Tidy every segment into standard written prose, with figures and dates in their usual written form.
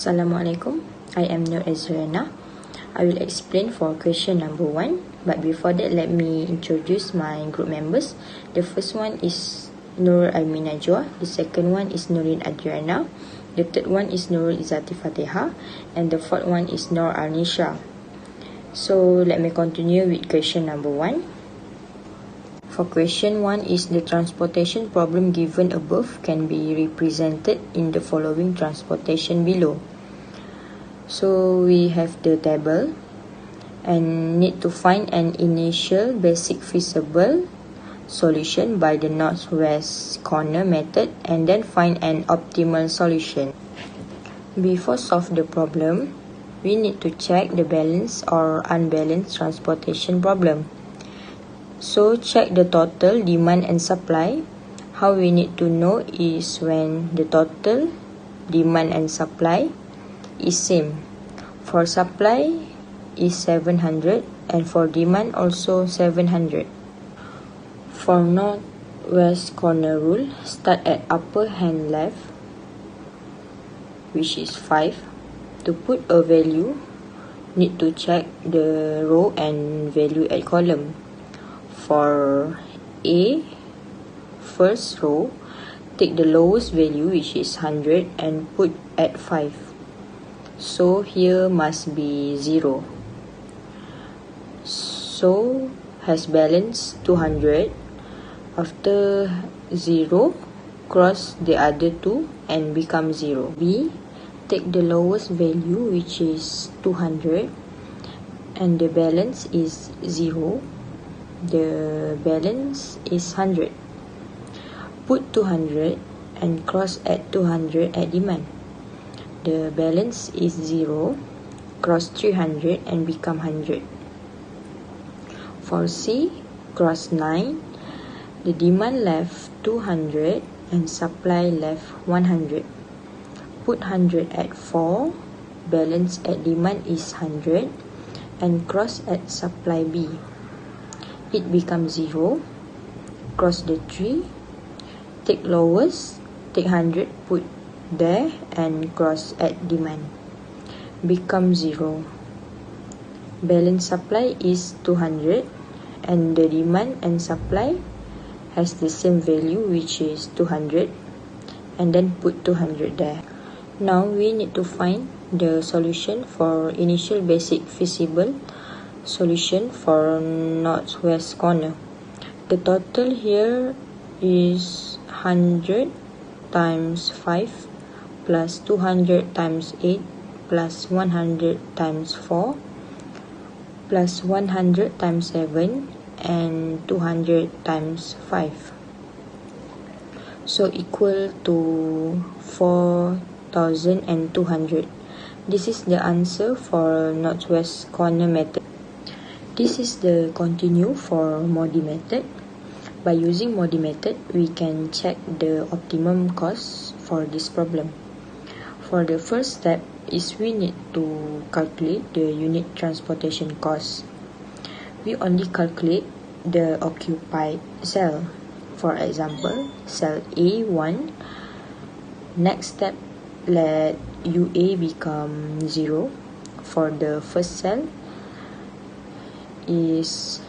Assalamualaikum. I am EZERYANA. I will explain for question number 1. But before that, let me introduce my group members. The first one is AIMI NAJWA. The second one is ADRIANA. The third one is Izzati FATIHAH. And the fourth one is ARNISHA. So let me continue with question number 1. For question 1 is the transportation problem given above can be represented in the following transportation below. So we have the table and need to find an initial basic feasible solution by the northwest corner method and then find an optimal solution. Before solve the problem, we need to check the balanced or unbalanced transportation problem. So check the total demand and supply. How we need to know is when the total demand and supply is same. For supply is 700 and for demand also 700. For northwest corner rule, start at upper hand left, which is 5. To put a value, need to check the row and value at column. For A, first row, take the lowest value which is 100 and put at 5. So here must be 0. So has balance 200. After 0, cross the other 2 and become 0. B, take the lowest value which is 200 and the balance is 0. The balance is 100. Put 200 and cross at 200 at demand. The balance is 0. Cross 300 and become 100. For C, cross 9. The demand left 200 and supply left 100. Put 100 at 4. Balance at demand is 100 and cross at supply B. It becomes 0. Cross the 3. Take lowest. Take 100. Put there and cross at demand. Become 0. Balance supply is 200 and the demand and supply has the same value which is 200 and then put 200 there. Now we need to find the solution for initial basic feasible solution for northwest corner. The total here is 100 times 5 plus 200 times 8 plus 100 times 4 plus 100 times 7 and 200 times 5. So equal to 4,200. This is the answer for northwest corner method. This is the continue for MODI method. By using MODI method, we can check the optimum cost for this problem. For the first step is we need to calculate the unit transportation cost. We only calculate the occupied cell. For example, cell A1. Next step, let UA become 0. For the first cell is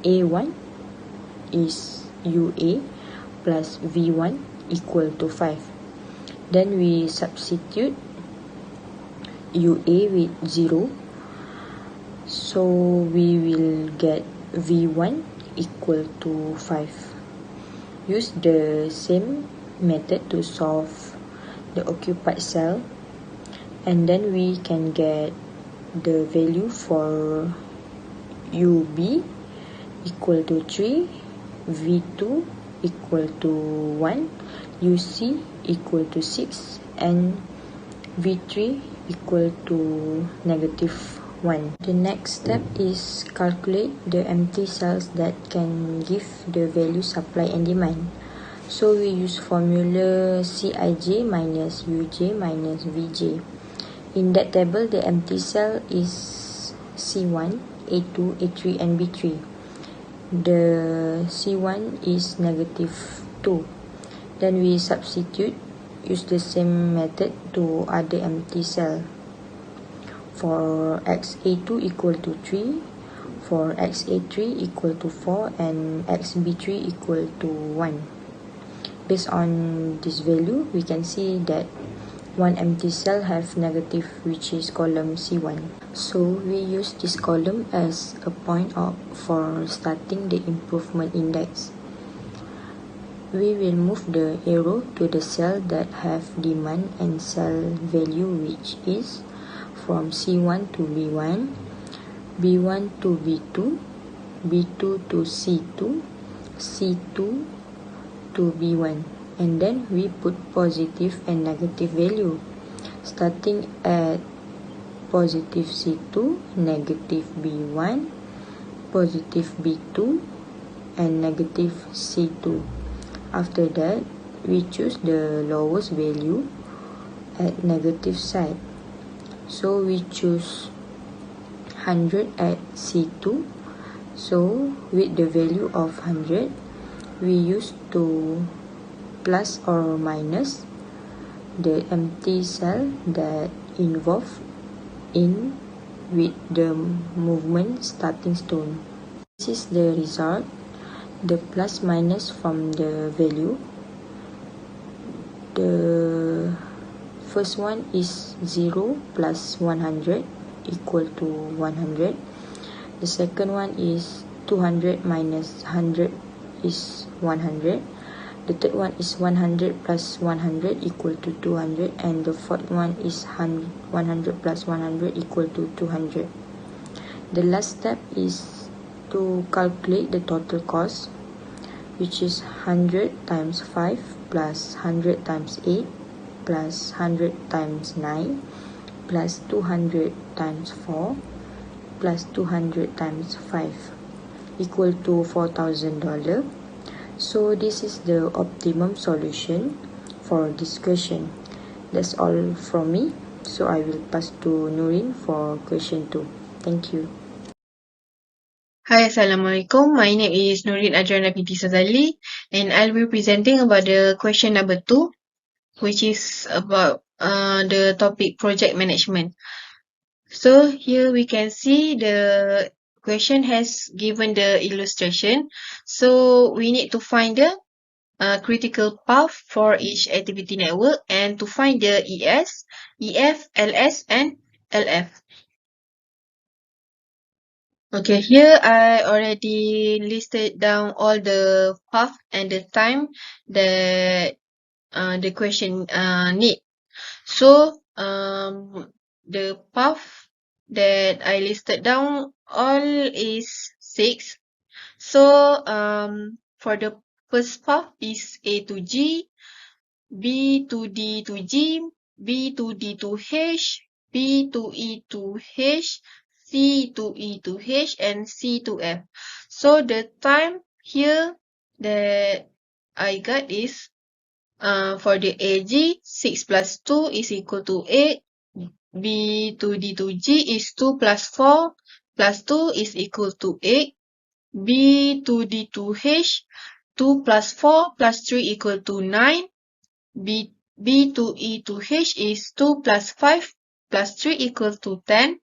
A1 is UA plus V1 equal to 5. Then we substitute UA with 0. So we will get V1 equal to 5. Use the same method to solve the occupied cell and then we can get the value for UB equal to 3, V2 equal to 1, UC equal to 6 and V3 equal to -1. The next step is calculate the empty cells that can give the value supply and demand. So we use formula Cij minus Uj minus Vj. In that table, the empty cell is C1, A2, A3 and B3. The C1 is -2. Then we substitute use the same method to other empty cell. For XA2 equal to 3, for XA3 equal to 4, and XB3 equal to 1. Based on this value, we can see that one empty cell have negative, which is column C1. So we use this column as a point for starting the improvement index. We will move the arrow to the cell that have demand and cell value, which is from C1 to B1, B1 to B2, B2 to C2, C2 to B1, and then we put positive and negative value, starting at positive C2, negative B1, positive B2, and negative C2. After that, we choose the lowest value at negative side. So we choose 100 at C2. So with the value of 100, we use to plus or minus the empty cell that involved in with the movement starting stone. This is the result. The plus minus from the value. The first one is 0 plus 100 equal to 100. The second one is 200 minus 100 is 100. The third one is 100 plus 100 equal to 200. And the fourth one is 100 plus 100 equal to 200. The last step is to calculate the total cost, which is 100 times 5 plus 100 times 8 plus 100 times 9 plus 200 times 4 plus 200 times 5 equal to $4,000. So this is the optimum solution for this question. That's all from me. So I will pass to Nurin for question 2. Thank you. Hi, Assalamualaikum. My name is Nurin ADRIANA binti SAZALI, and I'll be presenting about the question number 2, which is about the topic project management. So here we can see the question has given the illustration. So we need to find the critical path for each activity network and to find the ES, EF, LS, and LF. Okay, here I already listed down all the path and the time that the question need. So the path that I listed down all is 6. So for the first path is A to G, B to D to G, B to D to H, B to E to H, C to E to H, and C to F. So the time here that I got is for the AG, 6 plus 2 is equal to 8. B to D to G is 2 plus 4 plus 2 is equal to 8. B to D to H, 2 plus 4 plus 3 equal to 9. B to E to H is 2 plus 5 plus 3 equal to 10.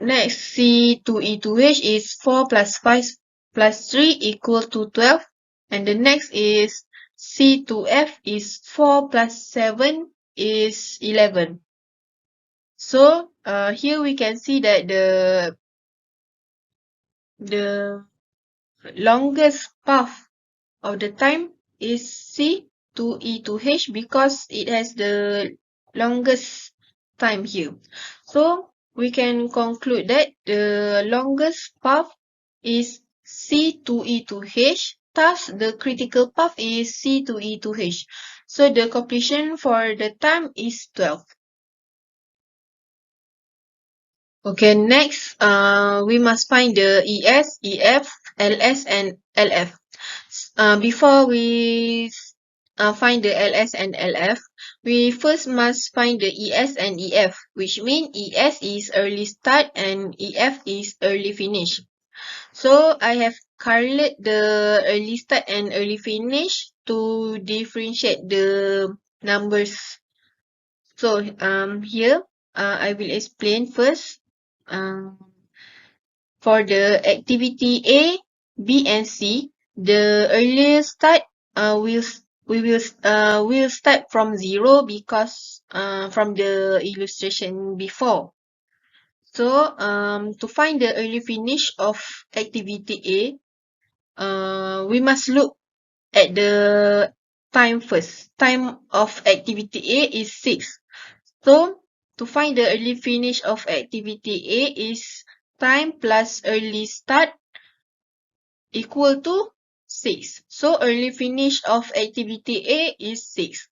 Next, C to E to H is 4 plus 5 plus 3 equal to 12. And the next is C to F is 4 plus 7 is 11. So here we can see that the longest path of the time is C to E to H because it has the longest time here. So we can conclude that the longest path is C to E to H. Thus, the critical path is C to E to H. So the completion for the time is 12. Okay, next, we must find the ES, EF, LS, and LF. Before we find the LS and LF, we first must find the ES and EF, which means ES is early start and EF is early finish. So I have correlated the early start and early finish to differentiate the numbers. So here I will explain first. For the activity A, B, and C, the earliest start will start from 0 because from the illustration before. So to find the early finish of activity A, we must look at the time first. Time of activity A is 6. So to find the early finish of activity A is time plus early start equal to 6. So early finish of activity A is 6.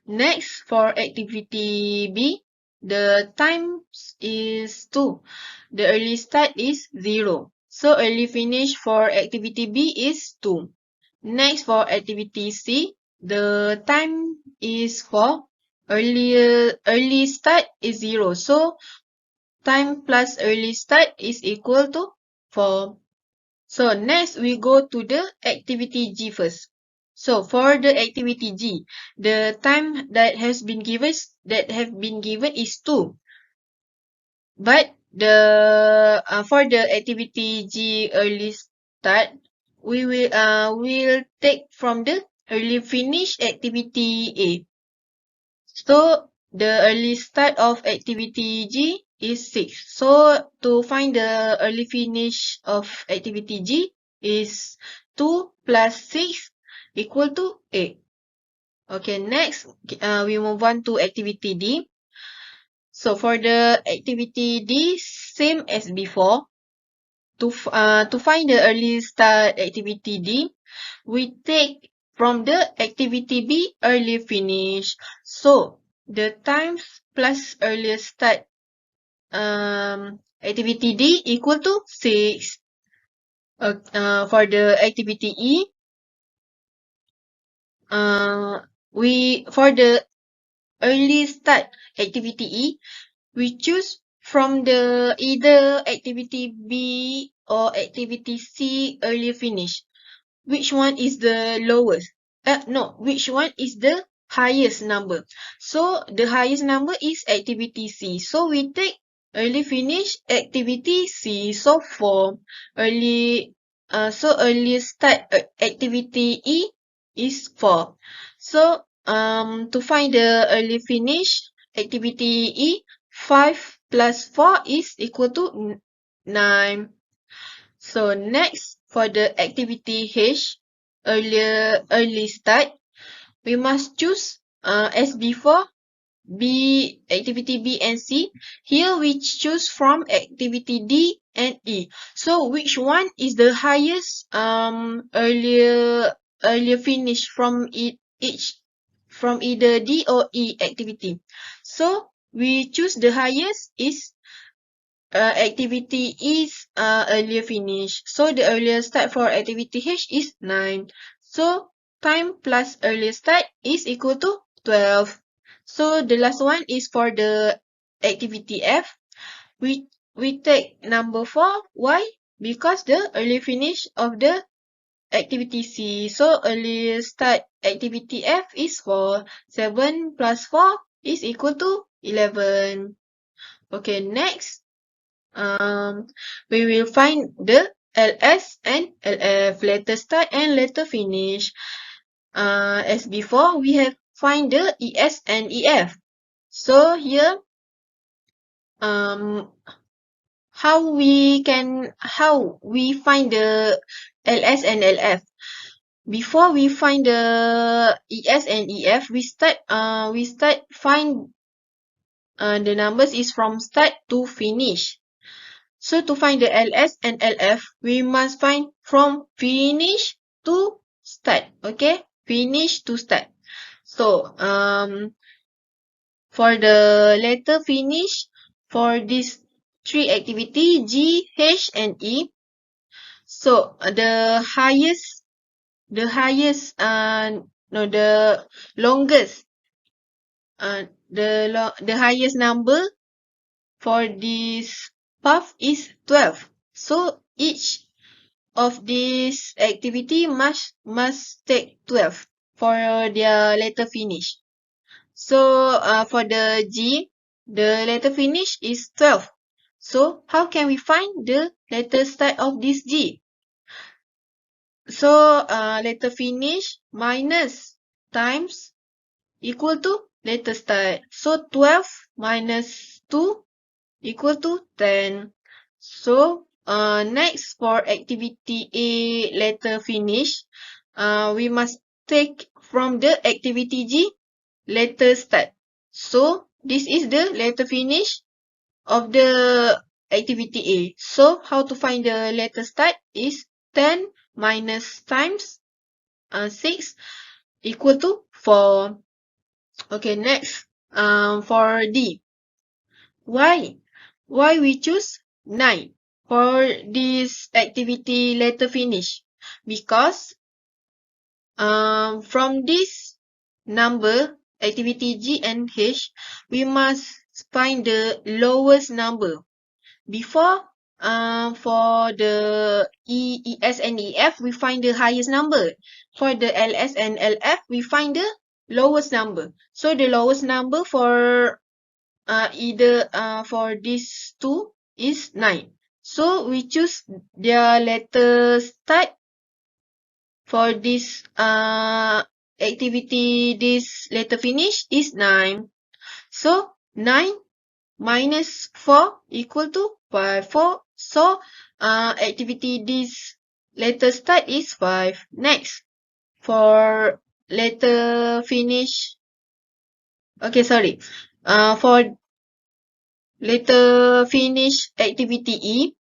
Next, for activity B, the time is 2. The early start is 0. So early finish for activity B is 2. Next, for activity C, the time is 4. Early start is 0. So time plus early start is equal to 4. So next we go to the activity G first. So for the activity G, the time that have been given is 2. But the for the activity G early start, we will take from the early finish activity A. So the early start of activity G is 6. So to find the early finish of activity G is 2 plus 6 equal to 8. Okay, next we move on to activity D. So for the activity D, same as before. To find the early start activity D, we take from the activity B early finish. So the times plus early start activity D equal to 6. For the activity E, for the early start activity E, we choose from the either activity B or activity C early finish. Which one is the lowest? No, which one is the highest number? So the highest number is activity C. So we take early finish activity C. So for early start activity E is 4. So to find the early finish activity E, 5 plus 4 is equal to 9. So next, for the activity H, early start, we must choose as before activity B and C. Here we choose from activity D and E. So which one is the highest earlier finish from either D or E activity? So we choose the highest is activity is earlier finish. So the earlier start for activity H is 9. So time plus earlier start is equal to 12. So the last one is for the activity F. We take number 4. Why? Because the early finish of the activity C. So early start activity F is 4. 7 plus 4 is equal to 11. Okay, next. We will find the LS and LF, letter start and letter finish. As before, we have find the ES and EF. So here, how we find the LS and LF? Before we find the ES and EF, we start find the numbers is from start to finish. So to find the LS and LF, we must find from finish to start. Okay, finish to start. So for the letter finish for this 3 activity G, H, and E. So the longest the highest number for this path is 12. So each of this activity must take 12 for their letter finish. So for the G, the letter finish is 12. So how can we find the letter start of this G? So letter finish minus times equal to letter start. So 12 minus 2 equal to 10. So next for activity A letter finish, we must take from the activity G letter start. So this is the letter finish of the activity A. So how to find the letter start is 10 minus times 6 equal to 4. Okay, next for D. Why we choose 9 for this activity letter finish? Because from this number activity G and H, we must find the lowest number. Before for the E, S and EF, we find the highest number. For the LS and LF, we find the lowest number. So the lowest number for either for these two is 9. So we choose their letter start for this activity, this letter finish is 9. So 9 minus 4 equal to 5. So activity this letter start is 5. Next, for letter finish, okay, sorry. For letter finish activity E,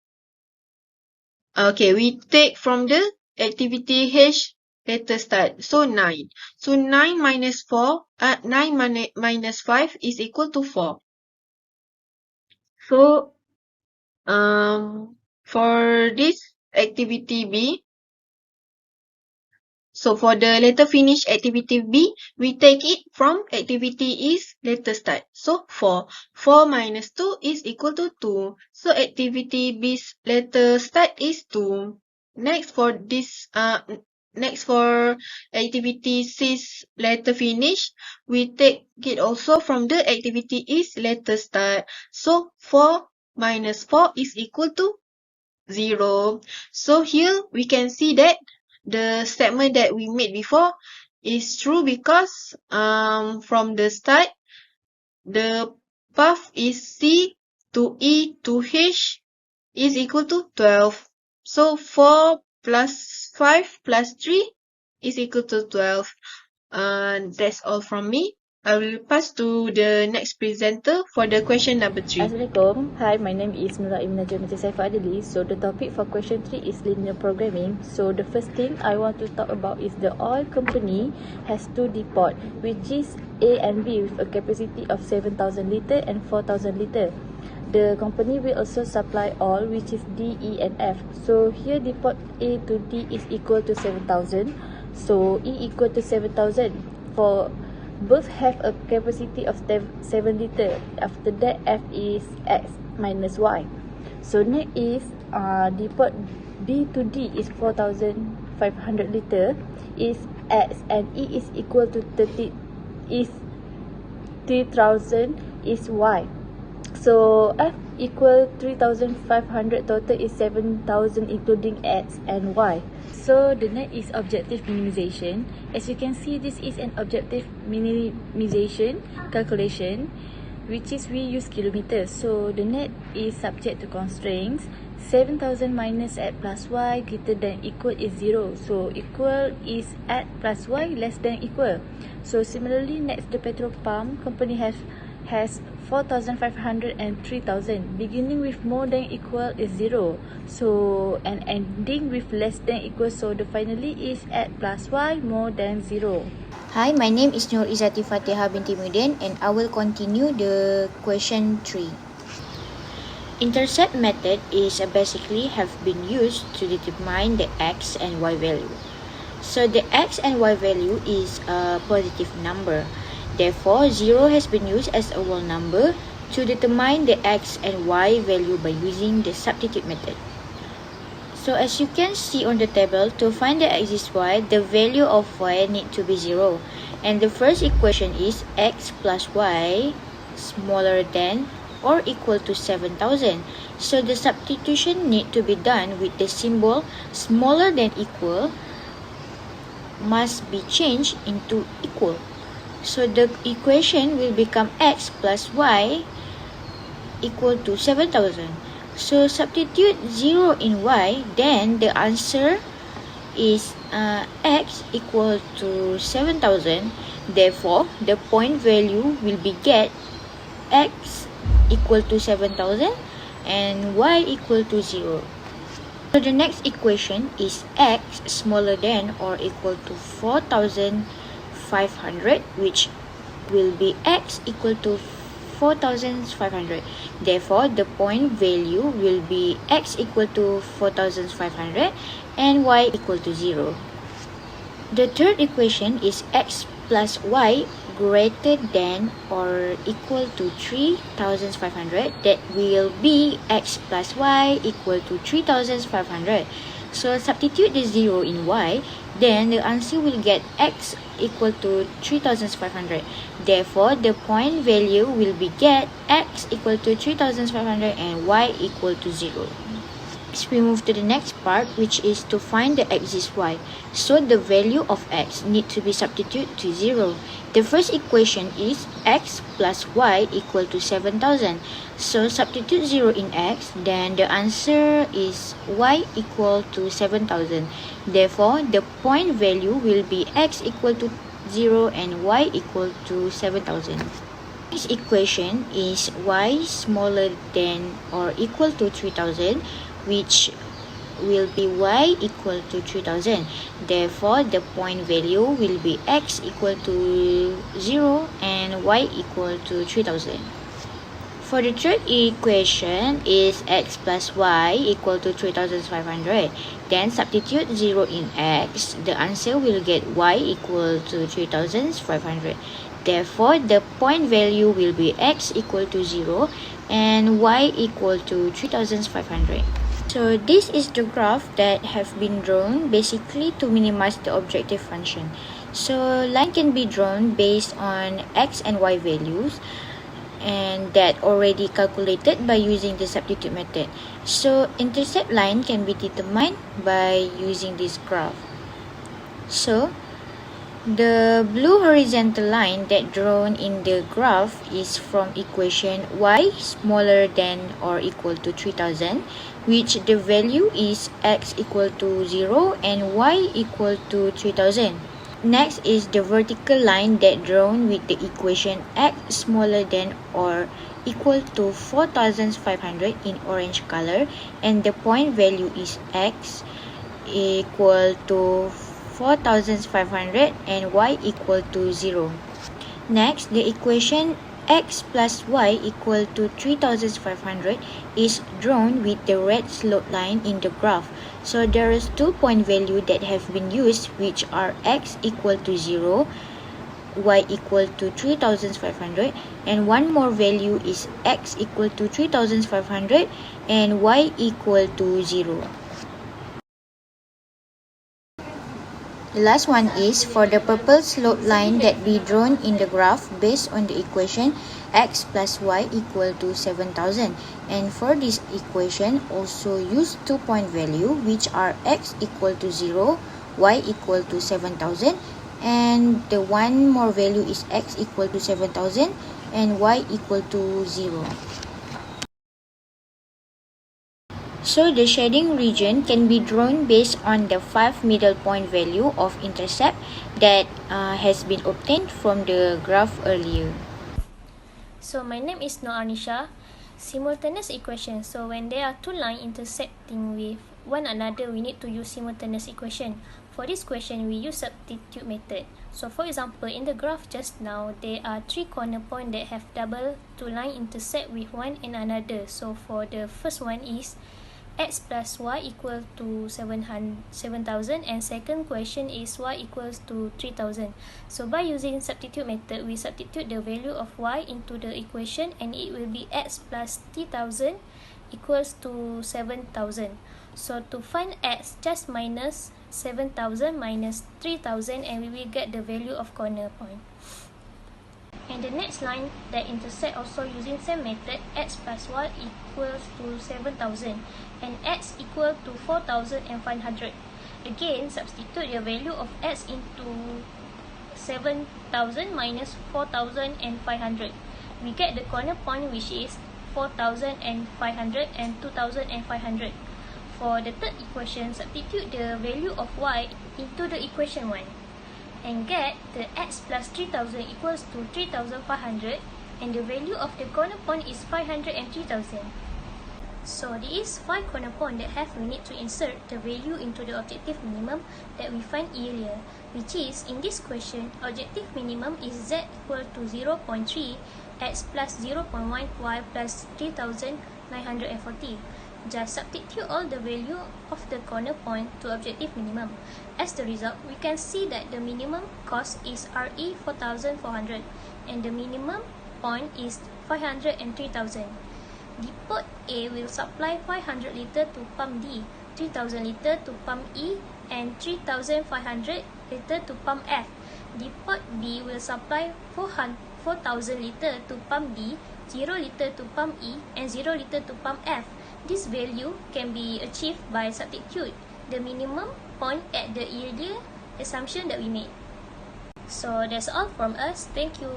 okay, we take from the activity H letter start. So 9. So 9 minus 4, 9 minus 5 is equal to 4. So for this activity B, so for the letter finish activity B, we take it from activity is letter start. So 4. 4 minus 2 is equal to 2. So activity B's letter start is 2. Next for this next for activity C's letter finish, we take it also from the activity is letter start. So 4 minus 4 is equal to 0. So here we can see that the statement that we made before is true because from the start, the path is C to E to H is equal to 12. So 4 plus 5 plus 3 is equal to 12. That's all from me. I will pass to the next presenter for the question number 3. Assalamualaikum. Hi, my name is NAJWA ADLI. So the topic for question 3 is linear programming. So the first thing I want to talk about is the oil company has 2 depot, which is A and B with a capacity of 7,000 litre and 4,000 litre. The company will also supply oil, which is D, E and F. So here depot A to D is equal to 7,000. So E equal to 7,000. For both have a capacity of 7 litre. After that, F is X minus Y. So next is depot B to D is 4,500 litre is X and E is equal to 3,000 is Y. So F equal 3,500, total is 7,000 including X and Y. So the net is objective minimization. As you can see, this is an objective minimization calculation, which is we use kilometers. So the net is subject to constraints. 7,000 minus X plus Y greater than equal is 0. So equal is X plus Y less than equal. So similarly, next the petrol pump company has 4,500 and 3,000. Beginning with more than equal is 0. So and ending with less than equal. So the finally is X plus Y more than 0. Hi, my name is Izzati FATIHAH binti MUHYIDDIN and I will continue the question 3. Intercept method is basically have been used to determine the X and Y value. So the X and Y value is a positive number. Therefore, 0 has been used as a whole number to determine the X and Y value by using the substitute method. So as you can see on the table, to find the axis y, the value of y need to be 0. And the first equation is x plus y smaller than or equal to 7,000. So the substitution need to be done with the symbol smaller than equal must be changed into equal. So the equation will become x plus y equal to 7,000. So substitute 0 in y, then the answer is x equal to 7,000. Therefore, the point value will be get x equal to 7,000 and y equal to 0. So the next equation is x smaller than or equal to 4,500, which will be x equal to 4,500. Therefore, the point value will be x equal to 4,500 and y equal to 0. The third equation is x plus y greater than or equal to 3,500. That will be x plus y equal to 3,500. So substitute the 0 in y, then the answer will get x equal to 3,500. Therefore, the point value will be get x equal to 3,500 and y equal to 0. Next, we move to the next part, which is to find the axis y. So the value of x need to be substituted to 0. The first equation is x plus y equal to 7,000. So substitute 0 in x, then the answer is y equal to 7,000. Therefore, the point value will be x equal to 0 and y equal to 7,000. Next equation is y smaller than or equal to 3,000, which will be y equal to 3,000. Therefore, the point value will be x equal to 0 and y equal to 3,000. For the third equation is x plus y equal to 3,500. Then substitute 0 in x. The answer will get y equal to 3,500. Therefore, the point value will be x equal to 0 and y equal to 3,500. So this is the graph that have been drawn basically to minimize the objective function. So line can be drawn based on x and y values, and that already calculated by using the substitute method. So intercept line can be determined by using this graph. So the blue horizontal line that drawn in the graph is from equation y smaller than or equal to 3,000, which the value is x equal to 0 and y equal to 3,000. Next is the vertical line that drawn with the equation x smaller than or equal to 4,500 in orange color, and the point value is x equal to 4,500 and y equal to 0. Next, the equation x plus y equal to 3,500 is drawn with the red slope line in the graph. So there is 2 point value that have been used, which are x equal to 0, y equal to 3,500, and one more value is x equal to 3,500 and y equal to 0. The last one is for the purple slope line that be drawn in the graph based on the equation x plus y equal to 7,000. And for this equation, also use 2 point value, which are x equal to 0, y equal to 7,000, and the one more value is x equal to 7,000 and y equal to 0. So the shading region can be drawn based on the 5 middle point value of intercept that has been obtained from the graph earlier. So my name is ARNISHA. Simultaneous equation. So when there are two lines intersecting with one another, we need to use simultaneous equation. For this question, we use substitute method. So for example, in the graph just now, there are 3 corner points that have double two lines intersect with one another. So for the first one is x plus y equal to 7,000, and second question is y equals to 3,000. So by using substitute method, we substitute the value of y into the equation, and it will be x plus 3,000 equals to 7,000. So to find x, just minus 7,000 minus 3,000 and we will get the value of corner point. And the next line that intersect also using same method, x plus y equals to 7,000 and x equal to 4,500. Again, substitute the value of x into 7,000 minus 4,500. We get the corner point which is 4,500 and 2,500. For the third equation, substitute the value of y into the equation 1 and get the x plus 3,000 equals to 3,500 and the value of the corner point is 500 and 3,000. So there is 5 corner points that we need to insert the value into the objective minimum that we find earlier, which is in this question, objective minimum is z equal to 0.3, x plus 0.1, y plus 3,940. Just substitute all the value of the corner point to objective minimum. As the result, we can see that the minimum cost is RE 4,400 and the minimum point is 500 and 3,000. Depot A will supply 500 liter to pump D, 3,000 liter to pump E, and 3,500 liter to pump F. Depot B will supply 4,000 liter to pump D, 0 liter to pump E, and 0 liter to pump F. This value can be achieved by substitute the minimum point at the earlier assumption that we made. So that's all from us. Thank you.